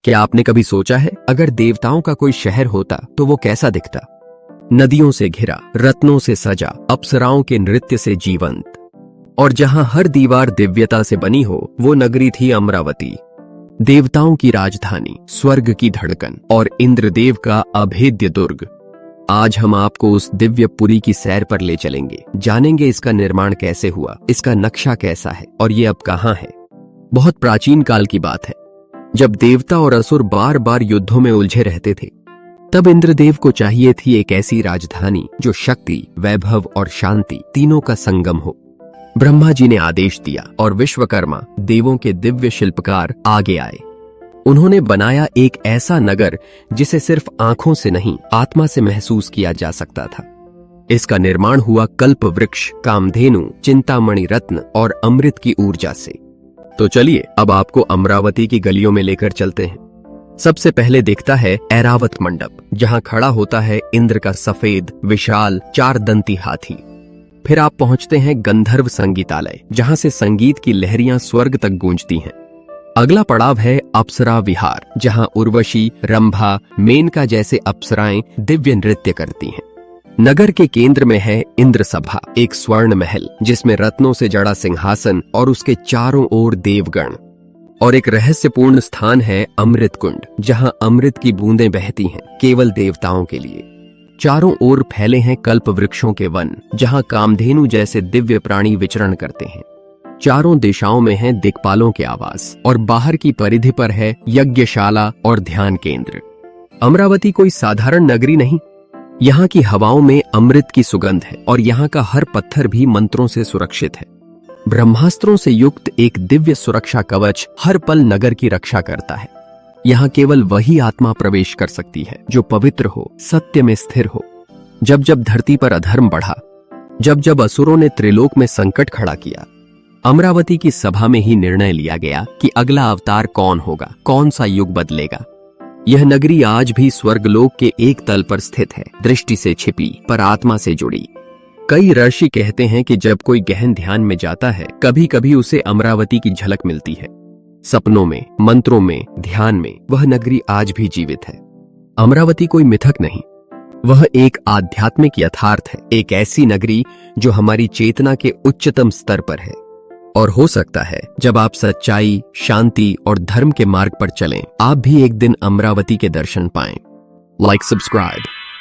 क्या आपने कभी सोचा है अगर देवताओं का कोई शहर होता तो वो कैसा दिखता? नदियों से घिरा, रत्नों से सजा, अप्सराओं के नृत्य से जीवंत, और जहां हर दीवार दिव्यता से बनी हो, वो नगरी थी अमरावती। देवताओं की राजधानी, स्वर्ग की धड़कन और इंद्रदेव का अभेद्य दुर्ग। आज हम आपको उस दिव्यपुरी की सैर पर ले चलेंगे, जानेंगे इसका निर्माण कैसे हुआ, इसका नक्शा कैसा है और ये अब कहाँ है। बहुत प्राचीन काल की बात है, जब देवता और असुर बार बार युद्धों में उलझे रहते थे। तब इंद्रदेव को चाहिए थी एक ऐसी राजधानी जो शक्ति, वैभव और शांति तीनों का संगम हो। ब्रह्मा जी ने आदेश दिया और विश्वकर्मा, देवों के दिव्य शिल्पकार, आगे आए। उन्होंने बनाया एक ऐसा नगर जिसे सिर्फ आंखों से नहीं, आत्मा से महसूस किया जा सकता था। इसका निर्माण हुआ कल्प वृक्ष, कामधेनु, चिंतामणि रत्न और अमृत की ऊर्जा से। तो चलिए अब आपको अमरावती की गलियों में लेकर चलते हैं। सबसे पहले दिखता है ऐरावत मंडप, जहां खड़ा होता है इंद्र का सफेद विशाल 4 दंती हाथी। फिर आप पहुंचते हैं गंधर्व संगीतालय, जहां से संगीत की लहरियां स्वर्ग तक गूंजती हैं। अगला पड़ाव है अप्सरा विहार, जहां उर्वशी, रंभा, मेनका जैसे अप्सराएं दिव्य नृत्य करती हैं। नगर के केंद्र में है इंद्र सभा, एक स्वर्ण महल जिसमें रत्नों से जड़ा सिंहासन और उसके चारों ओर देवगण। और एक रहस्यपूर्ण स्थान है अमृत कुंड, जहां अमृत की बूंदें बहती हैं केवल देवताओं के लिए। चारों ओर फैले हैं कल्प वृक्षों के वन, जहां कामधेनु जैसे दिव्य प्राणी विचरण करते हैं। चारों दिशाओं में हैं दिक्पालों के आवास, और बाहर की परिधि पर है यज्ञशाला और ध्यान केंद्र। अमरावती कोई साधारण नगरी नहीं, यहाँ की हवाओं में अमृत की सुगंध है और यहाँ का हर पत्थर भी मंत्रों से सुरक्षित है। ब्रह्मास्त्रों से युक्त एक दिव्य सुरक्षा कवच हर पल नगर की रक्षा करता है। यहाँ केवल वही आत्मा प्रवेश कर सकती है जो पवित्र हो, सत्य में स्थिर हो। जब जब धरती पर अधर्म बढ़ा, जब जब असुरों ने त्रिलोक में संकट खड़ा किया, अमरावती की सभा में ही निर्णय लिया गया कि अगला अवतार कौन होगा, कौन सा युग बदलेगा। यह नगरी आज भी स्वर्गलोक के एक तल पर स्थित है, दृष्टि से छिपी पर आत्मा से जुड़ी। कई ऋषि कहते हैं कि जब कोई गहन ध्यान में जाता है, कभी कभी उसे अमरावती की झलक मिलती है। सपनों में, मंत्रों में, ध्यान में वह नगरी आज भी जीवित है। अमरावती कोई मिथक नहीं, वह एक आध्यात्मिक यथार्थ है, एक ऐसी नगरी जो हमारी चेतना के उच्चतम स्तर पर है। और हो सकता है जब आप सच्चाई, शांति और धर्म के मार्ग पर चलें, आप भी एक दिन अमरावती के दर्शन पाएं। Like, subscribe.